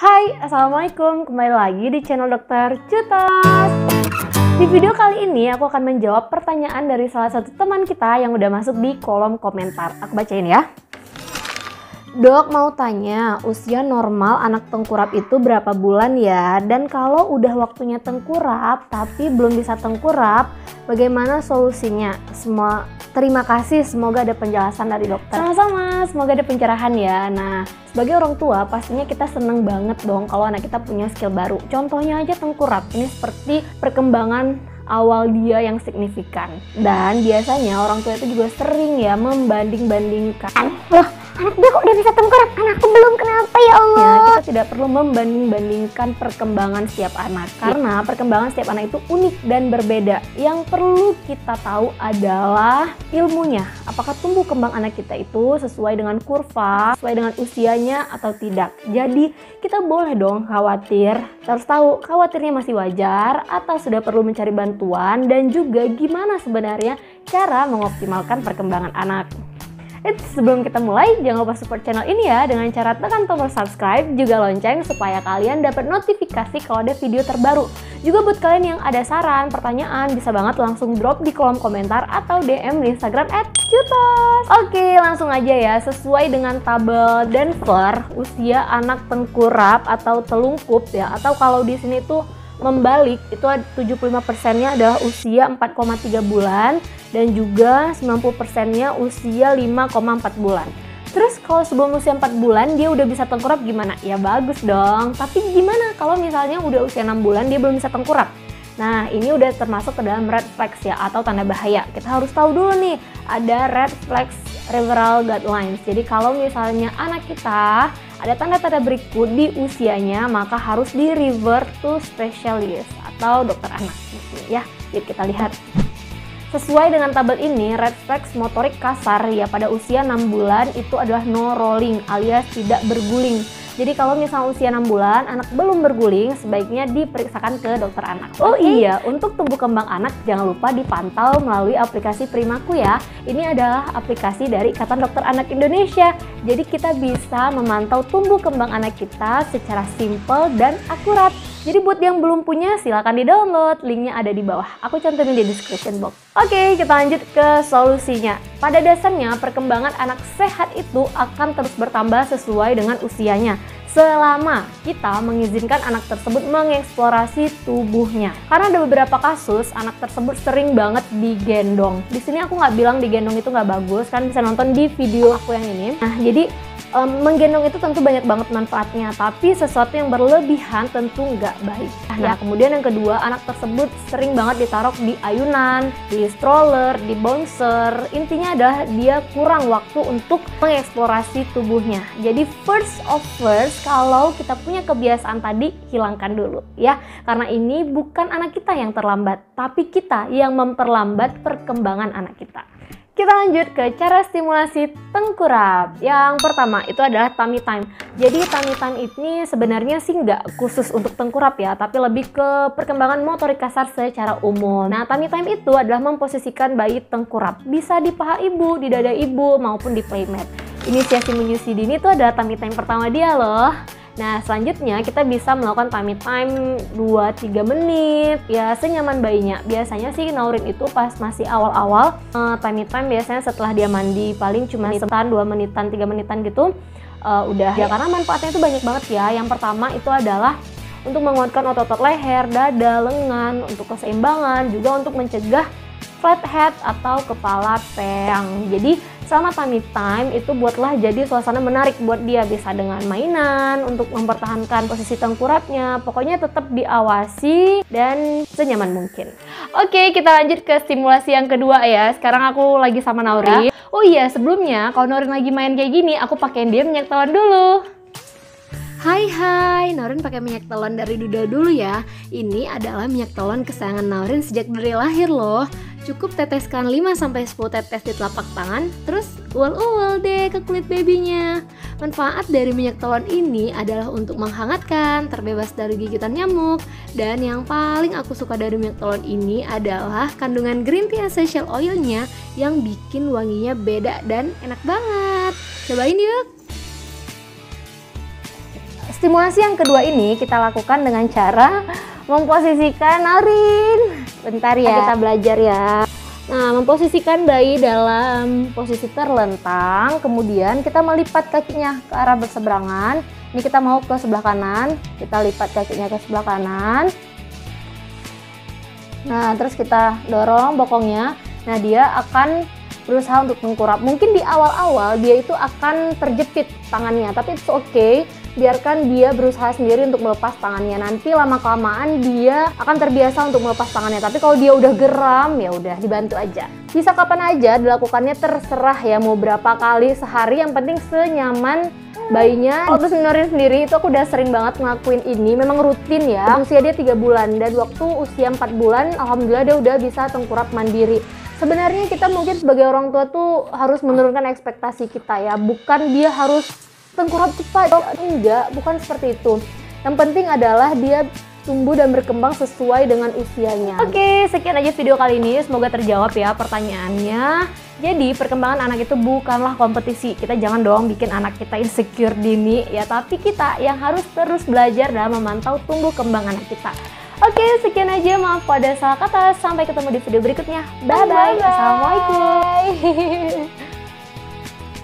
Hai, Assalamualaikum. Kembali lagi di channel Dokter Cutos. Di video kali ini aku akan menjawab pertanyaan dari salah satu teman kita yang udah masuk di kolom komentar. Aku bacain ya. Dok, mau tanya, usia normal anak tengkurap itu berapa bulan ya? Dan kalau udah waktunya tengkurap tapi belum bisa tengkurap, bagaimana solusinya? Terima kasih, semoga ada penjelasan dari dokter. Sama-sama, semoga ada pencerahan ya. Nah, sebagai orang tua pastinya kita seneng banget dong kalau anak kita punya skill baru. Contohnya aja tengkurap, ini seperti perkembangan awal dia yang signifikan. Dan biasanya orang tua itu juga sering ya membanding-bandingkan. Loh, anak dia kok udah bisa tengkurap, anakku belum, kenapa ya Allah? Ya, kita tidak perlu membanding-bandingkan perkembangan setiap anak. Karena perkembangan setiap anak itu unik dan berbeda. Yang perlu kita tahu adalah ilmunya. Apakah tumbuh kembang anak kita itu sesuai dengan kurva, sesuai dengan usianya atau tidak. Jadi, kita boleh dong khawatir. Kita harus tahu, khawatirnya masih wajar atau sudah perlu mencari bantuan. Dan juga gimana sebenarnya cara mengoptimalkan perkembangan anak. Sebelum kita mulai, jangan lupa support channel ini ya dengan cara tekan tombol subscribe, juga lonceng supaya kalian dapat notifikasi kalau ada video terbaru. Juga buat kalian yang ada saran, pertanyaan, bisa banget langsung drop di kolom komentar atau DM di Instagram @cutos. Oke, langsung aja ya. Sesuai dengan tabel Denver, usia anak tengkurap atau telungkup ya, atau kalau di sini tuh membalik, itu 75%-nya adalah usia 4,3 bulan dan juga 90%-nya usia 5,4 bulan. Terus kalau sebelum usia 4 bulan dia udah bisa tengkurap gimana? Ya bagus dong. Tapi gimana kalau misalnya udah usia 6 bulan dia belum bisa tengkurap? Nah, ini udah termasuk ke dalam red flags ya, atau tanda bahaya. Kita harus tahu dulu nih, ada red flags referral guidelines. Jadi kalau misalnya anak kita ada tanda-tanda berikut di usianya, maka harus di revert to specialist atau dokter anak ya. Yuk kita lihat. Sesuai dengan tabel ini, red flags motorik kasar ya pada usia 6 bulan itu adalah no rolling alias tidak berguling. Jadi kalau misalnya usia 6 bulan, anak belum berguling, sebaiknya diperiksakan ke dokter anak. Oh iya, untuk tumbuh kembang anak jangan lupa dipantau melalui aplikasi Primaku ya. Ini adalah aplikasi dari Ikatan Dokter Anak Indonesia. Jadi kita bisa memantau tumbuh kembang anak kita secara simple dan akurat. Jadi buat yang belum punya silahkan di-download, linknya ada di bawah. Aku cantumin di description box. Oke, kita lanjut ke solusinya. Pada dasarnya perkembangan anak sehat itu akan terus bertambah sesuai dengan usianya, selama kita mengizinkan anak tersebut mengeksplorasi tubuhnya. Karena ada beberapa kasus anak tersebut sering banget digendong. Di sini aku nggak bilang digendong itu nggak bagus, kan bisa nonton di video aku yang ini. Nah, jadi menggendong itu tentu banyak banget manfaatnya, tapi sesuatu yang berlebihan tentu nggak baik. Nah, kemudian yang kedua, anak tersebut sering banget ditaruh di ayunan, di stroller, di bouncer. Intinya adalah dia kurang waktu untuk mengeksplorasi tubuhnya. Jadi first, kalau kita punya kebiasaan tadi, hilangkan dulu ya. Karena ini bukan anak kita yang terlambat, tapi kita yang memperlambat perkembangan anak kita. Kita lanjut ke cara stimulasi tengkurap. Yang pertama itu adalah tummy time. Jadi tummy time ini sebenarnya sih nggak khusus untuk tengkurap ya, tapi lebih ke perkembangan motorik kasar secara umum. Nah, tummy time itu adalah memposisikan bayi tengkurap. Bisa di paha ibu, di dada ibu, maupun di playmat. Inisiasi menyusui dini itu adalah tummy time pertama dia loh. Nah, selanjutnya kita bisa melakukan tummy time 2-3 menit ya, senyaman bayinya. Biasanya sih Naurin itu pas masih awal-awal tummy time biasanya setelah dia mandi, paling cuma 2 menitan, 3 menitan gitu udah ya, karena manfaatnya itu banyak banget ya. Yang pertama itu adalah untuk menguatkan otot-otot leher, dada, lengan, untuk keseimbangan, juga untuk mencegah flat head atau kepala peyang. Jadi selama tummy time itu buatlah jadi suasana menarik buat dia, bisa dengan mainan untuk mempertahankan posisi tengkurapnya. Pokoknya tetap diawasi dan senyaman mungkin. Oke, kita lanjut ke stimulasi yang kedua ya. Sekarang aku lagi sama Naurin. Oh iya, sebelumnya kalau Naurin lagi main kayak gini, aku pakein dia minyak telon dulu. Hai, Naurin pakai minyak telon dari Duda dulu ya. Ini adalah minyak telon kesayangan Naurin sejak dari lahir loh. Cukup teteskan 5-10 tetes di telapak tangan, terus uel-uel deh ke kulit babynya. Manfaat dari minyak telon ini adalah untuk menghangatkan, terbebas dari gigitan nyamuk. Dan yang paling aku suka dari minyak telon ini adalah kandungan green tea essential oilnya yang bikin wanginya beda dan enak banget. Cobain yuk! Simulasi yang kedua ini kita lakukan dengan cara memposisikan Aurin. Bentar ya. Kita belajar ya. Nah, memposisikan bayi dalam posisi terlentang, kemudian kita melipat kakinya ke arah berseberangan. Ini kita mau ke sebelah kanan, kita lipat kakinya ke sebelah kanan. Nah, terus kita dorong bokongnya. Nah, dia akan berusaha untuk tengkurap. Mungkin di awal-awal dia itu akan terjepit tangannya, tapi it's okay. Biarkan dia berusaha sendiri untuk melepas tangannya. Nanti lama-kelamaan dia akan terbiasa untuk melepas tangannya. Tapi kalau dia udah geram, ya udah dibantu aja. Bisa kapan aja dilakukannya, terserah ya, mau berapa kali sehari, yang penting senyaman bayinya. Kalau terus Norin sendiri itu aku udah sering banget ngelakuin ini, memang rutin ya. Usia dia 3 bulan dan waktu usia 4 bulan alhamdulillah dia udah bisa tengkurap mandiri. Sebenarnya kita mungkin sebagai orang tua tuh harus menurunkan ekspektasi kita ya, bukan dia harus tengkurap cepat. Enggak, bukan seperti itu. Yang penting adalah dia tumbuh dan berkembang sesuai dengan usianya. Oke, sekian aja video kali ini. Semoga terjawab ya pertanyaannya. Jadi perkembangan anak itu bukanlah kompetisi. Kita jangan dong bikin anak kita insecure dini ya. Tapi kita yang harus terus belajar dalam memantau tumbuh kembang anak kita. Oke, sekian aja. Maaf kalau ada salah kata. Sampai ketemu di video berikutnya. Bye-bye. Assalamualaikum.